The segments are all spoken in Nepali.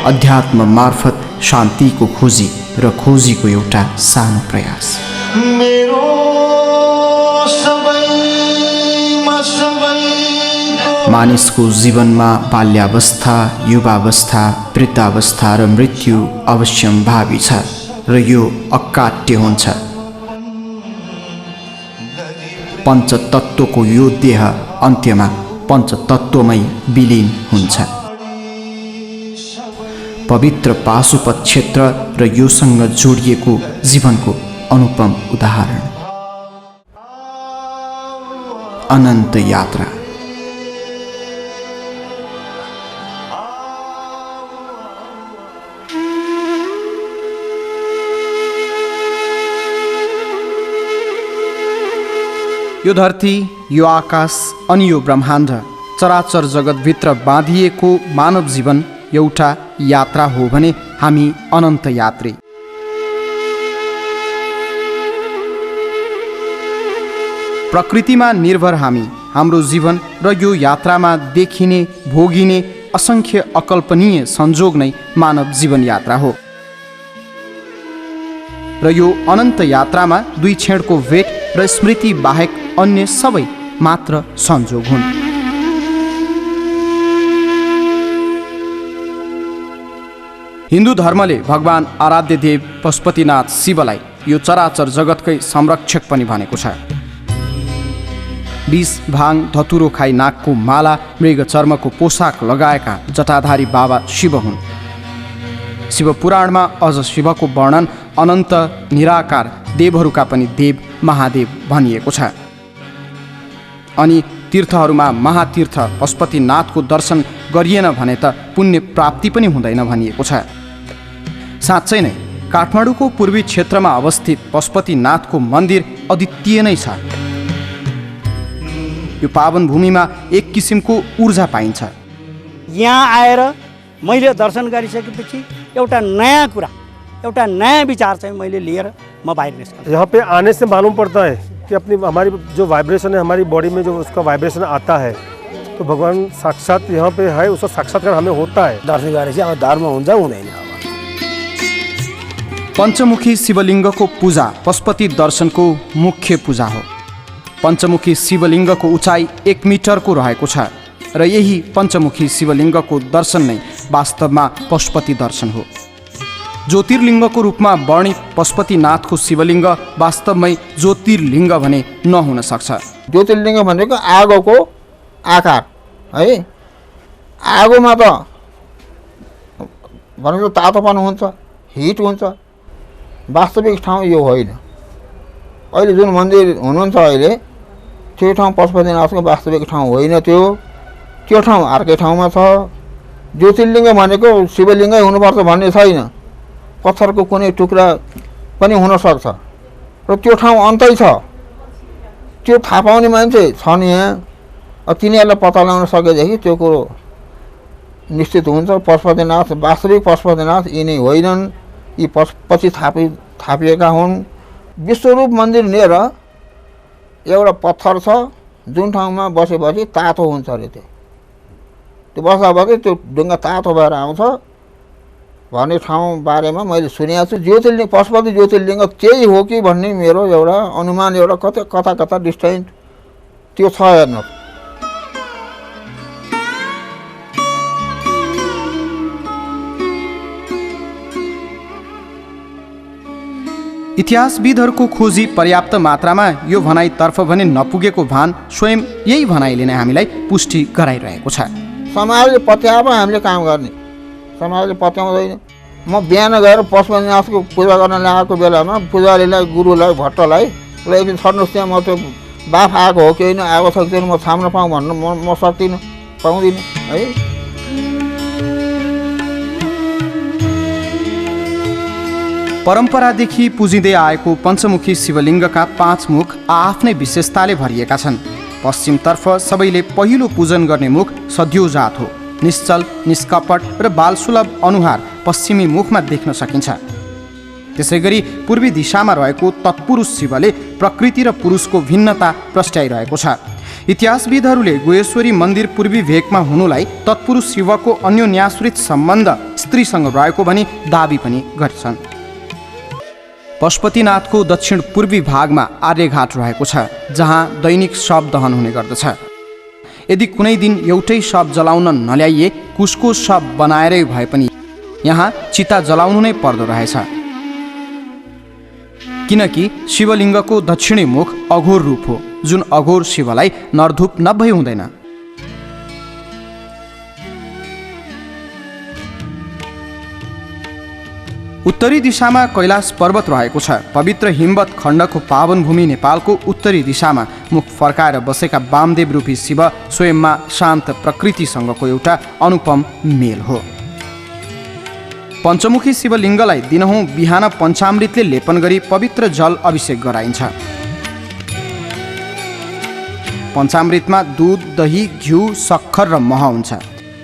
अध्यात्म मार्फत शान्तिको खोजी र खोजीको एउटा सानो प्रयास। मानिसको जीवनमा बाल्यावस्था, युवावस्था, वृद्धावस्था र मृत्यु अवश्यम्भावी छ र यो अकाट्य हुन्छ। पञ्चतत्त्वको यो देह अन्त्यमा पञ्चतत्त्वमै विलीन हुन्छ। पवित्र पाशुपत क्षेत्र र योसँग जोडिएको जीवनको अनुपम उदाहरण अनन्त यात्रा। यो धरती, यो आकाश अनि यो ब्रह्माण्ड, चराचर जगतभित्र बाँधिएको मानव जीवन एउटा यात्रा हो भने हामी अनन्त यात्री। प्रकृतिमा निर्भर हामी, हाम्रो जीवन र यो यात्रामा देखिने भोगिने असङ्ख्य अकल्पनीय संजोग नै मानव जीवन यात्रा हो। र यो अनन्त यात्रामा दुई क्षणको भेट र स्मृति बाहेक अन्य सबै मात्र संजोग हुन्। हिन्दू धर्मले भगवान आराध्य देव पशुपतिनाथ शिवलाई यो चराचर जगतकै संरक्षक पनि भनेको छ। विष, भाङ, धतुरो खाई नागको माला, मृग चर्मको पोसाक लगाएका जटाधारी बाबा शिव हुन्। शिव पुराणमा अझ शिवको वर्णन अनन्त निराकार, देवहरूका पनि देव महादेव भनिएको छ। अनि तीर्थहरूमा महातीर्थ पशुपतिनाथको दर्शन गरिएन भने त पुण्य प्राप्ति पनि हुँदैन भनिएको छ। साँच्चै नै काठमाडौँको पूर्वी क्षेत्रमा अवस्थित पशुपतिनाथको मन्दिर अद्वितीय नै छ। यो पावन भूमिमा एक किसिमको ऊर्जा पाइन्छ। यहाँ आएर मैले दर्शन गरिसकेपछि एउटा नयाँ कुरा, एउटा नयाँ विचार चाहिँ मैले लिएर म बाहिर निस्कन्छु। यहाँ पे आने से मालूम पड़ता है कि अपनी हमारी जो वाइब्रेशन है, हमारी बॉडी में जो उसका वाइब्रेशन आता है, तो भगवान साक्षात यहाँ पे है, उसका साक्षात्कार हमें होता है। दर्शन गरेपछि अब धर्म हुन्छ हुँदैन। पञ्चमुखी शिवलिङ्गको पूजा पशुपति दर्शनको मुख्य पूजा हो। पञ्चमुखी शिवलिङ्गको उचाइ 1 मिटरको रहेको छ र यही पञ्चमुखी शिवलिङ्गको दर्शन नै वास्तवमा पशुपति दर्शन हो। ज्योतिर्लिङ्गको रूपमा वर्णित पशुपतिनाथको शिवलिङ्ग वास्तवमै ज्योतिर्लिङ्ग भने नहुन सक्छ। ज्योतिर्लिङ्ग भनेको आगोको आकार है। आगोमा त भनेको तातोपन हुन्छ, हिट हुन्छ। वास्तविक ठाउँ यो होइन। अहिले जुन मन्दिर हुनुहुन्छ अहिले, त्यो ठाउँ पशुपतिनाथको वास्तविक ठाउँ होइन। त्यो ठाउँ अर्कै ठाउँमा छ। ज्योतिर्लिङ्ग भनेको शिवलिङ्गै हुनुपर्छ भन्ने छैन। पत्थरको कुनै टुक्रा पनि हुनसक्छ र त्यो ठाउँ अन्तै छ। त्यो थाहा पाउने मान्छे छन् यहाँ। तिनीहरूलाई पत्ता लगाउन सकेदेखि त्यो कुरो निश्चित हुन्छ। पशुपतिनाथ वास्तविक पशुपतिनाथ यिनै होइनन्, यी पछि थापिएका हुन्। विश्वरूप मन्दिर लिएर एउटा पत्थर छ जुन ठाउँमा बसेपछि तातो हुन्छ अरे। त्यो बस्दापछि त्यो ढुङ्गा तातो भएर आउँछ भन्ने ठाउँ बारेमा मैले सुनेको छु। ज्योतिर्लिङ्ग पशुपति ज्योतिर्लिङ्ग त्यही हो कि भन्ने मेरो एउटा अनुमान, एउटा कता कता डिस्टेन्ट त्यो छ हेर्नु। इतिहासविदहरूको खोजी पर्याप्त मात्रामा यो भनाइतर्फ भने नपुगेको भान स्वयं यही भनाइले नै हामीलाई पुष्टि गराइरहेको छ। समाजले पत्याएर हामीले काम गर्ने, समाजले पत्याउँदैन। म बिहान गएर पशुपतिनाथको पूजा गर्न ल्याएको बेलामा पुजारीलाई, गुरुलाई, भट्टलाई ल एकदिन छर्नुहोस् त्यहाँ, म त्यो बाफ आएको हो कि होइन, आएको छ कि म छाम्न पाऊँ भन्नु म सक्दिनँ, पाउँदिनँ है। परम्परादेखि पुजिँदै आएको पञ्चमुखी शिवलिङ्गका 5 मुख आफ्नै विशेषताले भरिएका छन्। पश्चिमतर्फ सबैले पहिलो पूजन गर्ने मुख सद्योजात हो। निश्चल, निष्कपट र बालसुलभ अनुहार पश्चिमी मुखमा देख्न सकिन्छ। त्यसैगरी पूर्वी दिशामा रहेको तत्पुरुष शिवले प्रकृति र पुरुषको भिन्नता प्रस्ट्याइरहेको छ। इतिहासविदहरूले गुहेश्वरी मन्दिर पूर्वी भेकमा हुनुलाई तत्पुरुष शिवको अन्योन्याश्रित सम्बन्ध स्त्रीसँग रहेको भनी दाबी पनि गर्छन्। पशुपतिनाथको दक्षिण पूर्वी भागमा आर्यघाट रहेको छ, जहाँ दैनिक शव दहन हुने गर्दछ। यदि कुनै दिन एउटै शव जलाउन नल्याइए कुसको शव बनाएरै भए पनि यहाँ चिता जलाउनु नै पर्दो रहेछ, किनकि शिवलिङ्गको दक्षिणी मुख अघोर रूप हो, जुन अघोर शिवलाई नरधूप नभई हुँदैन। उत्तरी दिशामा कैलाश पर्वत रहेको छ। पवित्र हिमवत खण्डको पावन भूमि नेपालको उत्तरी दिशामा मुख फर्काएर बसेका वामदेव रूपी शिव स्वयंमा शान्त प्रकृतिसँगको एउटा अनुपम मेल हो। पञ्चमुखी शिवलिङ्गलाई दिनहुँ बिहान पञ्चामृतले लेपन गरी पवित्र जल अभिषेक गराइन्छ। पञ्चामृतमा दूध, दही, घिउ, सक्खर र मह हुन्छ।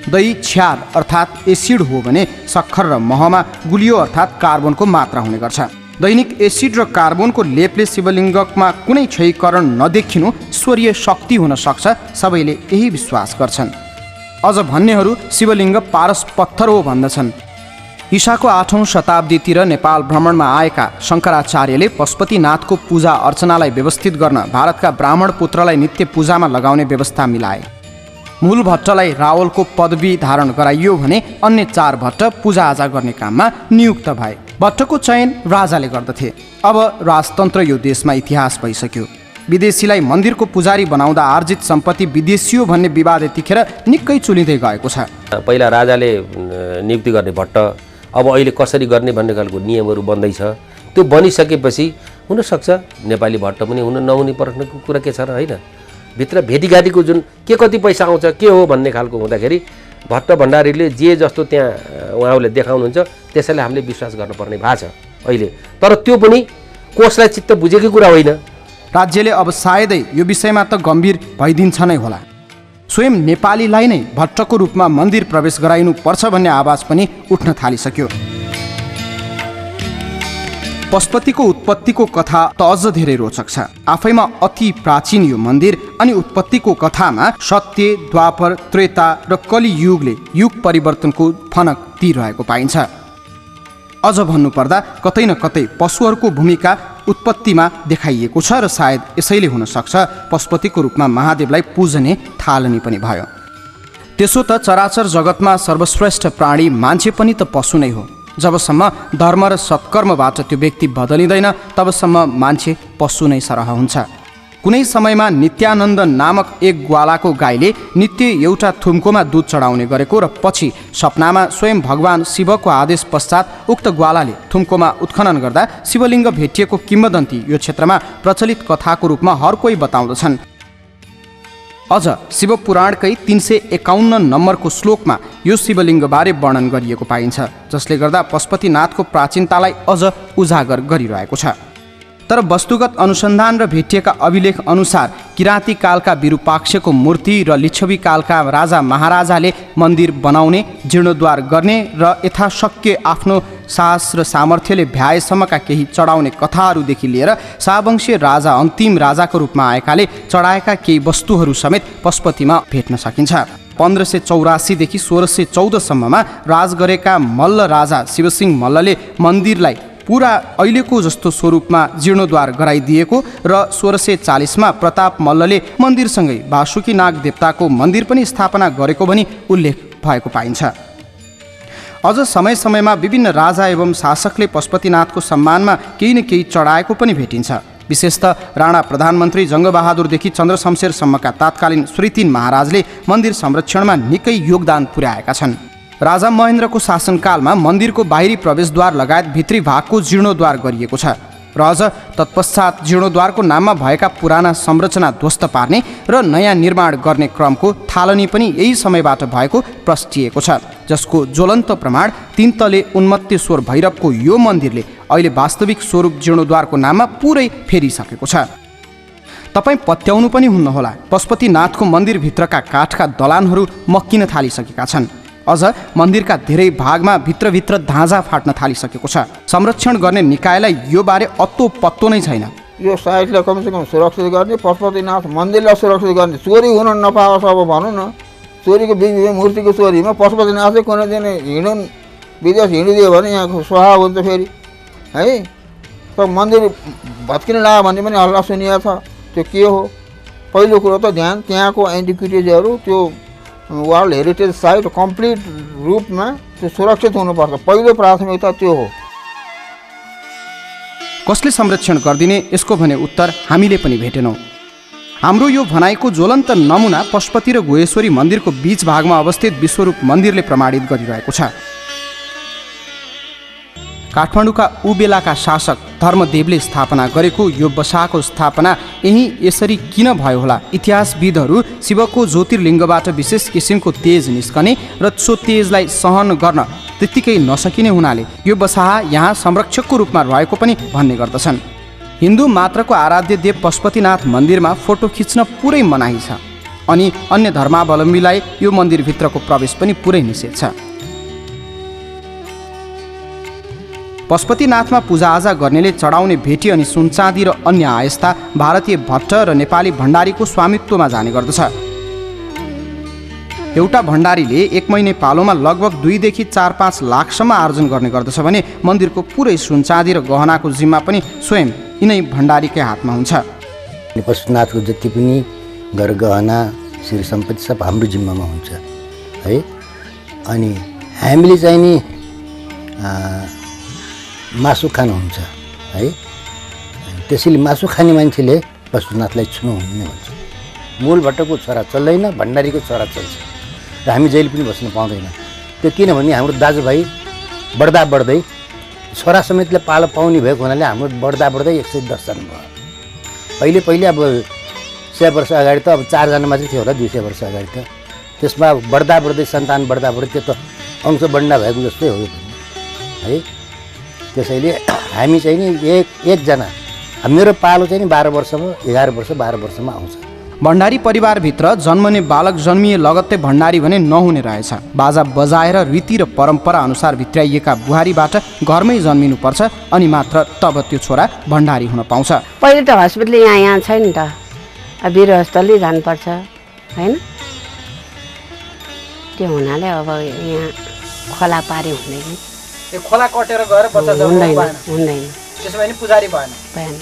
दही छ्यार अर्थात् एसिड हो भने सक्खर र महमा गुलियो अर्थात् कार्बनको मात्रा हुने गर्छ। दैनिक एसिड र कार्बनको लेपले शिवलिङ्गमा कुनै क्षयीकरण नदेखिनु ईश्वरीय शक्ति हुन सक्छ, सबैले यही विश्वास गर्छन्। अझ भन्नेहरू शिवलिङ्ग पारस पत्थर हो भन्दछन्। ईसाको 8औं शताब्दीतिर नेपाल भ्रमणमा आएका शङ्कराचार्यले पशुपतिनाथको पूजा अर्चनालाई व्यवस्थित गर्न भारतका ब्राह्मण पुत्रलाई नित्य पूजामा लगाउने व्यवस्था मिलाए। मूल भट्टलाई रावलको पदवी धारण गराइयो भने अन्य 4 भट्ट पूजाआजा गर्ने काममा नियुक्त भए। भट्टको चयन राजाले गर्दथे। अब राजतन्त्र यो देशमा इतिहास भइसक्यो। विदेशीलाई मन्दिरको पुजारी बनाउँदा आर्जित सम्पत्ति विदेशी हो भन्ने विवाद यतिखेर निकै चुलिँदै गएको छ। पहिला राजाले नियुक्ति गर्ने भट्ट अब अहिले कसरी गर्ने भन्ने खालको नियमहरू बन्दैछ। त्यो बनिसकेपछि हुनसक्छ नेपाली भट्ट पनि हुन नहुने पर्खिनुको कुरा के छ र, होइन? भित्र भेटीघाटीको जुन के कति पैसा आउँछ के हो भन्ने खालको हुँदाखेरि भट्ट भण्डारीले जे जस्तो त्यहाँ उहाँहरूले देखाउनुहुन्छ त्यसैले हामीले विश्वास गर्नुपर्ने भएको छ अहिले। तर त्यो पनि कोषलाई चित्त बुझेकै कुरा होइन। राज्यले अब सायदै यो विषयमा त गम्भीर भइदिन्छ नै होला। स्वयं नेपालीलाई नै भट्टको रूपमा मन्दिर प्रवेश गराइनु पर्छ भन्ने आवाज पनि उठ्न थालिसक्यो। पशुपतिको उत्पत्तिको कथा त अझ धेरै रोचक छ। आफैमा अति प्राचीन यो मन्दिर अनि उत्पत्तिको कथामा सत्य, द्वापर, त्रेता र कलियुगले युग परिवर्तनको फनक दिइरहेको पाइन्छ। अझ भन्नुपर्दा कतै न कतै पशुहरूको भूमिका उत्पत्तिमा देखाइएको छ र सायद यसैले हुन सक्छ पशुपतिको रूपमा महादेवलाई पुज्ने थालनी पनि भयो। त्यसो त चराचर जगतमा सर्वश्रेष्ठ प्राणी मान्छे पनि त पशु नै हो। जबसम्म धर्म र सत्कर्मबाट त्यो व्यक्ति बदलिँदैन तबसम्म मान्छे पशु नै सरह हुन्छ। कुनै समयमा नित्यानन्द नामक एक ग्वालाको गाईले नित्य एउटा थुम्कोमा दुध चढाउने गरेको र पछि सपनामा स्वयं भगवान शिवको आदेश पश्चात उक्त ग्वालाले थुम्कोमा उत्खनन गर्दा शिवलिङ्ग भेटिएको किम्वदन्ती यो क्षेत्रमा प्रचलित कथाको रूपमा हर कोही बताउँदछन्। अझ शिवपुराणकै 351 नम्बरको श्लोकमा यो शिवलिङ्गबारे वर्णन गरिएको पाइन्छ, जसले गर्दा पशुपतिनाथको प्राचीनतालाई अझ उजागर गरिरहेको छ। तर वस्तुगत अनुसन्धान र भेटिएका अभिलेख अनुसार किराँती कालका विरूपाक्षको मूर्ति र लिच्छवी कालका राजा महाराजाले मन्दिर बनाउने, जीर्णोद्धार गर्ने र यथाशक्य आफ्नो साहस र सामर्थ्यले भ्याएसम्मका केही चढाउने कथाहरूदेखि लिएर शाहवंशीय राजा अन्तिम राजाको रूपमा आएकाले चढाएका केही वस्तुहरू समेत पशुपतिमा भेट्न सकिन्छ। 1584 देखि 1614 सम्ममा राज गरेका मल्ल राजा शिवसिंह मल्लले मन्दिरलाई पुरा अहिलेको जस्तो स्वरूपमा जीर्णोद्धार गराइदिएको र 1640 मा प्रताप मल्लले मन्दिरसँगै वासुकी नाग देवताको मन्दिर पनि स्थापना गरेको भनी उल्लेख भएको पाइन्छ। अझ समय समयमा विभिन्न राजा एवं शासकले पशुपतिनाथको सम्मानमा केही न केही चढाएको पनि भेटिन्छ। विशेषतः राणा प्रधानमन्त्री जङ्गबहादुरदेखि चन्द्रशमशेरसम्मका तत्कालीन श्रीतिन महाराजले मन्दिर संरक्षणमा निकै योगदान पुर्याएका छन्। राजा महेन्द्रको शासनकालमा मन्दिरको बाहिरी प्रवेशद्वार लगायत भित्री भागको जीर्णोद्धार गरिएको छ र अझ तत्पश्चात जीर्णोद्धारको नाममा भएका पुराना संरचना ध्वस्त पार्ने र नयाँ निर्माण गर्ने क्रमको थालनी पनि यही समयबाट भएको प्रस्टिएको छ, जसको ज्वलन्त प्रमाण 3 तले उन्मत्तेश्वर भैरवको यो मन्दिरले अहिले वास्तविक स्वरूप जीर्णोद्धारको नाममा पुरै फेरिसकेको छ। तपाईँ पत्याउनु पनि हुन्न होला, पशुपतिनाथको मन्दिरभित्रका काठका दलानहरू मक्किन थालिसकेका छन्। अझ मन्दिरका धेरै भागमा भित्रभित्र धाँजा फाट्न थालिसकेको छ। संरक्षण गर्ने निकायलाई यो बारे अत्तो पत्तो नै छैन। यो साइटलाई कमसेकम सुरक्षित गर्ने, पशुपतिनाथ मन्दिरलाई सुरक्षित गर्ने, चोरी हुन नपाओस्। अब भनौँ न चोरीको मूर्तिको चोरीमा पशुपतिनाथै कुनै दिन हिँडुन् विदेश हिँडिदियो भने यहाँको स्वाहा हुन्छ फेरि है। त मन्दिर भत्किन लाग्यो भन्ने पनि हल्ला सुनिएको छ। त्यो के हो? पहिलो कुरो त ध्यान त्यहाँको एन्टिक्विटिजहरू त्यो वर्ल्ड हेरिटेज साइट कम्प्लिट रूपमा त्यो सुरक्षित हुनुपर्छ। पहिलो प्राथमिकता त्यो हो। कसले संरक्षण गरिदिने यसको भने उत्तर हामीले पनि भेटेनौँ। हाम्रो यो भनाइको ज्वलन्त नमुना पशुपति र गुहेश्वरी मन्दिरको बीच भागमा अवस्थित विश्वरूप मन्दिरले प्रमाणित गरिरहेको छ। काठमाडौँका ऊ बेलाका शासक धर्मदेवले स्थापना गरेको यो बसाको स्थापना यसरी किन भयो होला? इतिहासविदहरू शिवको ज्योतिर्लिङ्गबाट विशेष किसिमको तेज निस्कने र सो तेजलाई सहन गर्न त्यत्तिकै नसकिने हुनाले यो बसाहा यहाँ संरक्षकको रूपमा रहेको पनि भन्ने गर्दछन्। हिन्दू मात्रको आराध्य देव पशुपतिनाथ मन्दिरमा फोटो खिच्न पुरै मनाही छ अनि अन्य धर्मावलम्बीलाई यो मन्दिरभित्रको प्रवेश पनि पुरै निषेध छ। पशुपतिनाथमा पूजाआजा गर्नेले चढाउने भेटी अनि सुनचाँदी र अन्य आयस्ता भारतीय भट्ट र नेपाली भण्डारीको स्वामित्वमा जाने गर्दछ। एउटा भण्डारीले एक महिने पालोमा लगभग 2 देखि 4-5 लाखसम्म आर्जन गर्ने गर्दछ भने मन्दिरको पुरै सुनचाँदी र गहनाको जिम्मा पनि स्वयं यिनै भण्डारीकै हातमा हुन्छ। पशुपतिनाथको जति पनि घर गहना श्री सम्पत्ति सब हाम्रो जिम्मामा हुन्छ है। अनि हामीले चाहिँ नि मासु खानुहुन्छ है। त्यसैले मासु खाने मान्छेले पशुपतिनाथलाई छुनु हुँदैन भन्छ। मूल भट्टको छोरा चल्दैन, भण्डारीको छोरा चल्छ र हामी जहिले पनि बस्न पाउँदैन। त्यो किनभने हाम्रो दाजुभाइ बढ्दा बढ्दै छोरा समेतले पालो पाउने भएको हुनाले हाम्रो बढ्दा बढ्दै 110 जना भयो। पहिले अब 100 वर्ष अगाडि त अब 4 जना मात्रै थियो होला, 200 वर्ष अगाडि त। त्यसमा बढ्दा बढ्दै सन्तान बढ्दा बढ्दै त्यो त अंश बढ्दा भएको जस्तै हो है। त्यसैले हामी चाहिँ नि एकजना मेरो पालो चाहिँ नि 12 वर्षमा 11 वर्ष 12 वर्षमा आउँछ। भण्डारी परिवारभित्र जन्मने बालक जन्मिए लगत्तै भण्डारी भने नहुने रहेछ। बाजा बजाएर रीति र परम्परा अनुसार भित्राइएका बुहारीबाट घरमै जन्मिनुपर्छ अनि मात्र तब त्यो छोरा भण्डारी हुन पाउँछ। पहिले त हस्पिटल यहाँ छैन त, वीर हस्पिटलै जानुपर्छ होइन। त्यो हुनाले अब यहाँ खोला पारी हुँदैन। खोला कटेर गएर बच्चा हुँदैन। त्यसो भए पुजारी भएन। भएन।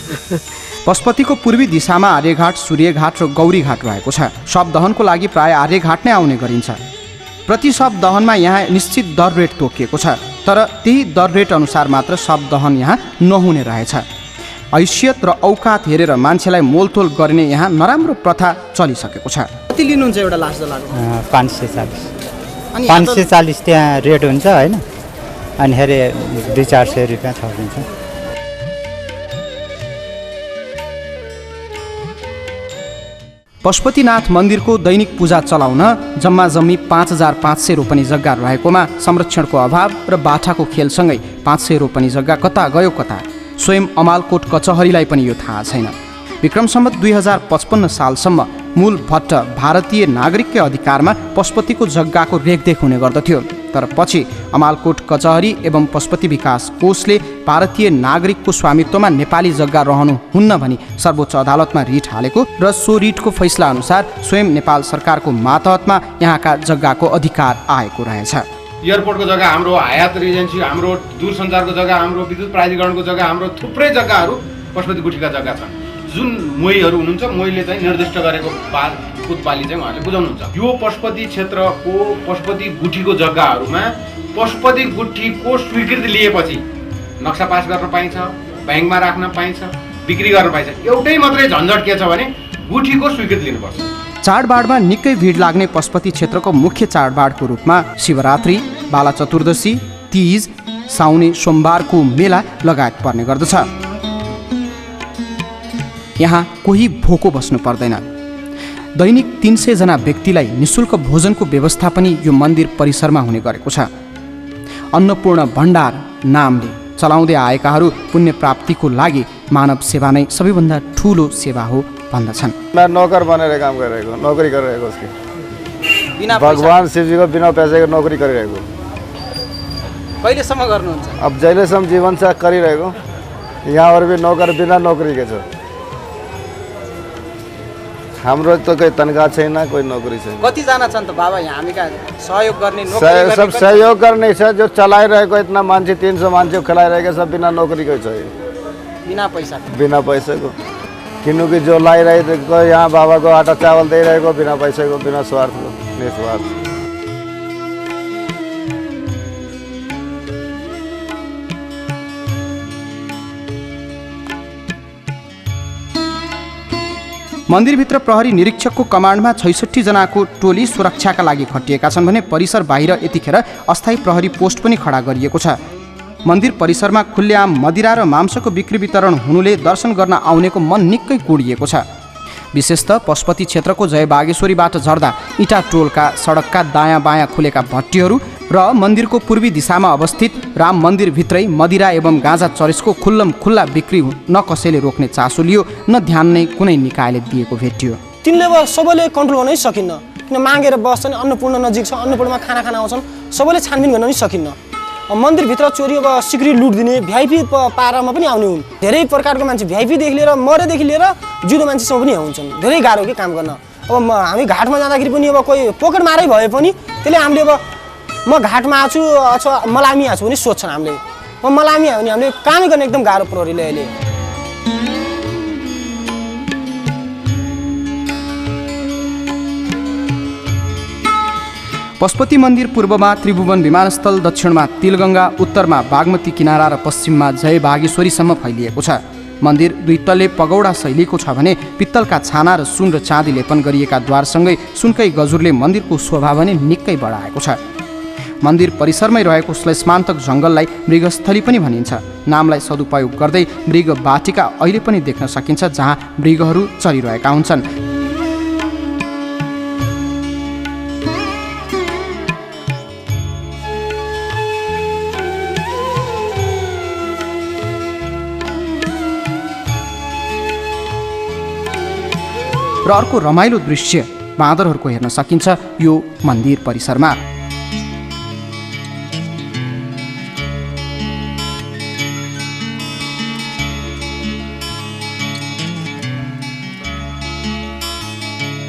पशुपतिको पूर्वी दिशामा आर्यघाट, सूर्यघाट र गौरीघाट रहेको छ। शव दहनको लागि प्राय आर्यघाट नै आउने गरिन्छ। प्रति शव दहनमा यहाँ निश्चित दर रेट तोकिएको छ, तर त्यही दर रेट अनुसार मात्र शव दहन यहाँ नहुने रहेछ। हैसियत र औकात हेरेर मान्छेलाई मोलतोल गरिने यहाँ नराम्रो प्रथा चलिसकेको छ। कति लिनुहुन्छ एउटा लास जलाको? 540 त्यहाँ रेट हुन्छ होइन। अनि हेरे 200-400 रुपियाँ थपिन्छ। पशुपतिनाथ मन्दिरको दैनिक पूजा चलाउन जम्मा 5500 रोपनी जग्गा रहेकोमा संरक्षणको अभाव र बाठाको खेलसँगै 500 रोपनी जग्गा कता गयो कता, स्वयं अमालकोट कचहरीलाई पनि यो थाहा छैन। विक्रम सम्वत 2055 सालसम्म मूल भट्ट भारतीय नागरिककै अधिकारमा पशुपतिको जग्गाको रेखदेख हुने गर्दथ्यो। तर पछि अमालकोट कचहरी एवं पशुपति विकास कोषले भारतीय नागरिकको स्वामित्वमा नेपाली जग्गा रहनु हुन्न भनी सर्वोच्च अदालतमा रिट हालेको र सो रिटको फैसला अनुसार स्वयं नेपाल सरकारको मातहतमा यहाँका जग्गाको अधिकार आएको रहेछ। एयरपोर्टको जग्गा हाम्रो, हयात रेजेन्सी हाम्रो, दूरसञ्चारको जग्गा हाम्रो, विद्युत प्राधिकरणको जग्गा हाम्रो, थुप्रै जग्गाहरू पशुपति गुठीका जग्गा छन्। जुन मोहीहरू हुनुहुन्छ, मोहीले चाहिँ निर्दिष्ट गरेको उत्पाली चाहिँ उहाँले बुझाउनुहुन्छ। यो पशुपति क्षेत्रको पशुपति गुठीको जग्गाहरूमा पशुपति गुठीको स्वीकृति लिएपछि नक्सा पास गर्न पाइन्छ, ब्याङ्कमा राख्न पाइन्छ, बिक्री गर्न पाइन्छ। एउटै मात्रै झन्झट के छ भने गुठीको स्वीकृति लिनुपर्छ। चाडबाडमा निकै भिड लाग्ने पशुपति क्षेत्रको मुख्य चाडबाडको रूपमा शिवरात्रि, बाला चतुर्दशी, तीज, साउने सोमबारको मेला लगायत पर्ने गर्दछ। यहाँ कोही भोको बस्नु पर्दैन। दैनिक 300 जना व्यक्तिलाई निःशुल्क भोजनको व्यवस्था पनि यो मन्दिर परिसरमा हुने गरेको छ। अन्नपूर्ण भण्डार नामले चलाउँदै आएकाहरू पुण्य प्राप्तिको लागि मानव सेवा नै सबैभन्दा ठुलो सेवा हो भन्दछन्। नौकर बनेर काम गरिरहेको, नौकरी गरिरहेको उसले भगवान शिवजीको बिना पैसाको नौकरी गरिरहेको। कहिलेसम्म गर्नुहुन्छ? अब जहिलेसम्म जीवन छ गरिरहेको। यहाँ अरू भी नौकर बिना नौकरी के छ। हाम्रो त कोही तनखा छैन, कोही नोकरी छैन। कतिजना छन् त बाबा यहाँ हामी कहाँ सहयोग गर्ने सब सहयोग गर्ने छ, जो चलाइरहेको इतना मान्छे 300 मान्छे खेलाइरहेको छ बिना नोकरीको छ, बिना पैसा बिना पैसाको। किनकि जो लाइरहेको यहाँ बाबाको आटा चावल दिइरहेको बिना पैसाको, बिना स्वार्थको, निस्वार्थ। मन्दिरभित्र प्रहरी निरीक्षकको कमान्डमा 66 जनाको टोली सुरक्षाका लागि खटिएका छन् भने परिसर बाहिर यतिखेर अस्थायी प्रहरी पोस्ट पनि खडा गरिएको छ। मन्दिर परिसरमा खुल्लेआम मदिरा र मांसको बिक्री वितरण हुनुले दर्शन गर्न आउनेको मन निकै कुडिएको छ। विशेषतः पशुपति क्षेत्रको जय बागेश्वरीबाट झर्दा इँटा टोलका सडकका दायाँ बायाँ खुलेका भट्टीहरू र मन्दिरको पूर्वी दिशामा अवस्थित राम मन्दिरभित्रै मदिरा एवं गाँजा चरसको खुल्लम खुल्ला बिक्री न कसैले रोक्ने चासो लियो, न ध्यान नै कुनै निकायले दिएको भेटियो। तिनले अब सबैले कन्ट्रोल गर्नै सकिन्न, किन मागेर बस्छन्, अन्नपूर्ण नजिक छ, अन्नपूर्णमा खाना खान आउँछन्, सबैले छानबिन गर्न पनि सकिन्न। मन्दिरभित्र चोरी अब सिक्री लुट दिने भिआइपी पारामा पनि आउने हुन्। धेरै प्रकारको मान्छे भिआइपीदेखि लिएर मरेदेखि लिएर जुदो मान्छेसम्म पनि हुन्छन्। धेरै गाह्रो के काम गर्न। अब हामी घाटमा जाँदाखेरि पनि अब कोही पोकेट मारै भए पनि त्यसले हामीले अब म घाटमा आछु अथवा मलामी आछु भने सोध्छन् हामीले। म मलामी आयो भने हामीले कामै गर्न एकदम गाह्रो प्रहरीले अहिले। पशुपति मन्दिर पूर्वमा त्रिभुवन विमानस्थल, दक्षिणमा तिलगङ्गा, उत्तरमा बागमती किनारा र पश्चिममा जय बागेश्वरीसम्म फैलिएको छ। मन्दिर दुई तल्ले पगौडा शैलीको छ भने पित्तलका छाना र सुन र चाँदी लेपन गरिएका द्वारसँगै सुनकै गजुरले मन्दिरको शोभा भने निकै बढाएको छ। मन्दिर परिसरमै रहेको श्लेष्मान्तक जङ्गललाई मृगस्थली पनि भनिन्छ। नामलाई सदुपयोग गर्दै मृग बाटिका अहिले पनि देख्न सकिन्छ, जहाँ मृगहरू चरिरहेका हुन्छन्। र अर्को रमाइलो दृश्य बाँदरहरूको हेर्न सकिन्छ यो मन्दिर परिसरमा।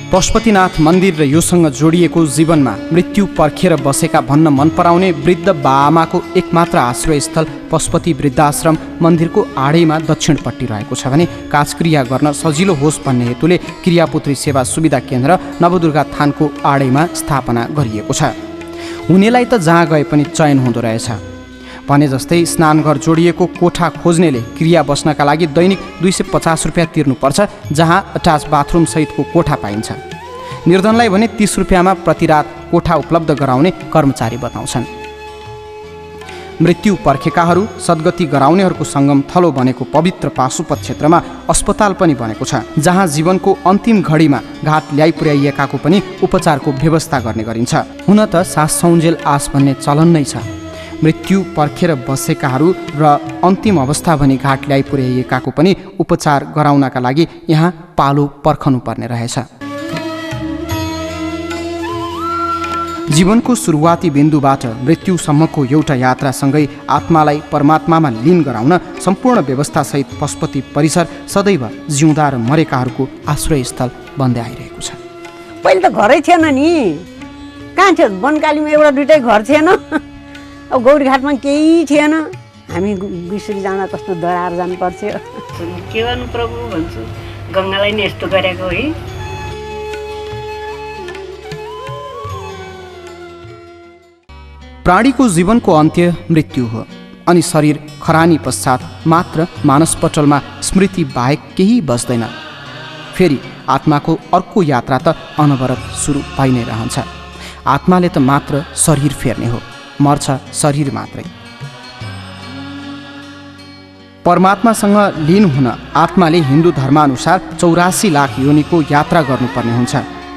पशुपतिनाथ मन्दिर र योसँग जोडिएको जीवनमा मृत्यु पर्खेर बसेका भन्न मन पराउने वृद्ध बाआमाको एकमात्र आश्रयस्थल पशुपति वृद्धाश्रम मन्दिरको आडैमा दक्षिणपट्टि रहेको छ भने काजक्रिया गर्न सजिलो होस् भन्ने हेतुले क्रियापुत्री सेवा सुविधा केन्द्र नवदुर्गा थानको आडैमा स्थापना गरिएको छ। हुनेलाई त जहाँ गए पनि चयन हुँदो रहेछ भने जस्तै स्नानघर जोडिएको कोठा खोज्नेले क्रिया बस्नका लागि दैनिक 250 रुपियाँ तिर्नुपर्छ, जहाँ अट्याच बाथरुम सहितको कोठा पाइन्छ। निर्धनलाई भने 30 रुपियाँमा प्रतिरात कोठा उपलब्ध गराउने कर्मचारी बताउँछन्। मृत्यु पर्खेकाहरू सद्गति गराउनेहरूको सङ्गम थलो बनेको पवित्र पाशुपत क्षेत्रमा अस्पताल पनि बनेको छ, जहाँ जीवनको अन्तिम घडीमा घाट ल्याइ पुर्याइएकाको पनि उपचारको व्यवस्था गर्ने गरिन्छ। हुन त सास सौन्जेल आस भन्ने चलन नै छ। मृत्यु पर्खेर बसेकाहरू र अन्तिम अवस्था भनी घाट ल्याइ पुर्याइएकाको पनि उपचार गराउनका लागि यहाँ पालो पर्खनु पर्ने रहेछ। जीवनको सुरुवाती बिन्दुबाट मृत्युसम्मको एउटा यात्रासँगै आत्मालाई परमात्मामा लीन गराउन सम्पूर्ण व्यवस्थासहित पशुपति परिसर सदैव जिउँदा र मरेकाहरूको आश्रयस्थल बन्दै आइरहेको छ। पहिले त घरै थिएन नि, कहाँ थियो? बनकालीमा एउटा दुइटै घर थिएन, अब गौरीघाटमा केही थिएन। हामी बिसरी जाँदा कस्तो डराएर जानु पर्थ्यो। के गर्नु प्रभु भन्छु, गङ्गालाई नि यस्तो गरेको है। प्राणीको जीवनको अन्त्य मृत्यु हो अनि शरीर खरानी पश्चात मात्र मानसपटलमा स्मृति बाहेक केही बस्दैन। फेरि आत्माको अर्को यात्रा त अनवरत सुरु भइ नै रहन्छ। आत्माले त मात्र शरीर फेर्ने हो, मर्छ शरीर मात्रै। परमात्मासँग लीन हुन आत्माले हिन्दू धर्मानुसार 84 लाख योनिको यात्रा गर्नुपर्ने हुन्छ,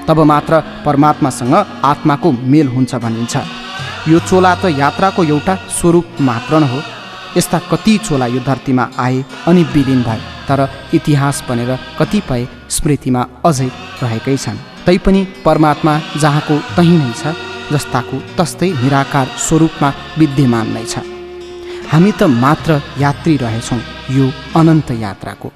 तब मात्र परमात्मासँग आत्माको मेल हुन्छ भनिन्छ। यो चोला त यात्राको एउटा स्वरूप मात्र न हो। यस्ता कति चोला यो धरतीमा आए अनि विलीन भए, तर इतिहास बनेर कतिपय स्मृतिमा अझै रहेकै छन्। तैपनि परमात्मा जहाँको तहीँ नै छ, जस्ताको तस्तै निराकार स्वरूपमा विद्यमान नै छ। हामी त मात्र यात्री रहेछौँ यो अनन्त यात्राको।